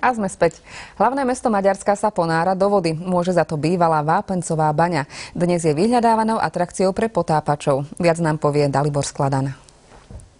A sme späť. Hlavné mesto Maďarska sa ponára do vody. Môže za to bývalá Vápencová baňa. Dnes je vyhľadávanou atrakciou pre potápačov. Viac nám povie Dalibor Skladan.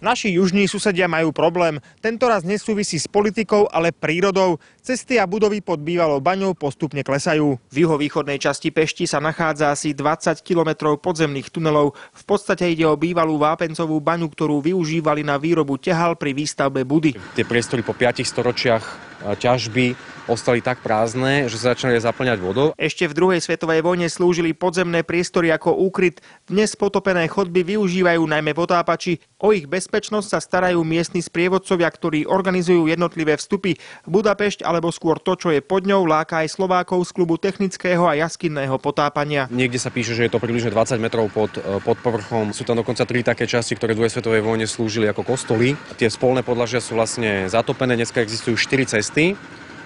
Naši južní susedia majú problém. Tentoraz nesúvisí s politikou, ale prírodou. Cesty a budovy pod bývalou baňou postupne klesajú. V juhovýchodnej časti Pešti sa nachádza asi 20 kilometrov podzemných tunelov. V podstate ide o bývalú Vápencovú baňu, ktorú využívali na výrobu tehal pri výstavbe Budy. Tie priestory po 5 storočiach ťažby ostali tak prázdne, že sa začali zaplňať vodou. Ešte v druhej svetovej vojne slúžili podzemné priestory ako úkryt. Dnes potopené chodby využívajú najmä potápači. O ich bezpečnosť sa starajú miestni sprievodcovia, ktorí organizujú jednotlivé vstupy. Budapešť, alebo skôr to, čo je pod ňou, láka aj Slovákov z klubu technického a jaskinného potápania. Niekde sa píše, že je to približne 20 metrov pod povrchom. Sú tam dokonca 3 také časti, ktoré v druhej svetovej vojne slúžili ako kostoly. Tie spolné podlažia sú vlastne zatopené. Dneska existujú 4 cesty.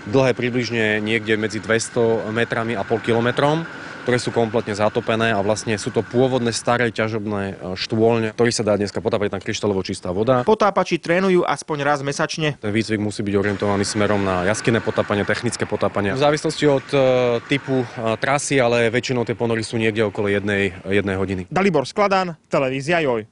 Dlhé približne niekde medzi 200 metrami a pol kilometrom, ktoré sú kompletne zatopené a vlastne sú to pôvodné staré ťažobné štôlne, ktorý sa dá dneska potápať na kryštálovo čistá voda. Potápači trénujú aspoň raz mesačne. Ten výcvik musí byť orientovaný smerom na jaskinné potápanie, technické potápanie. V závislosti od typu trasy, ale väčšinou tie ponory sú niekde okolo jednej hodiny. Dalibor Skladan, televízia Joj.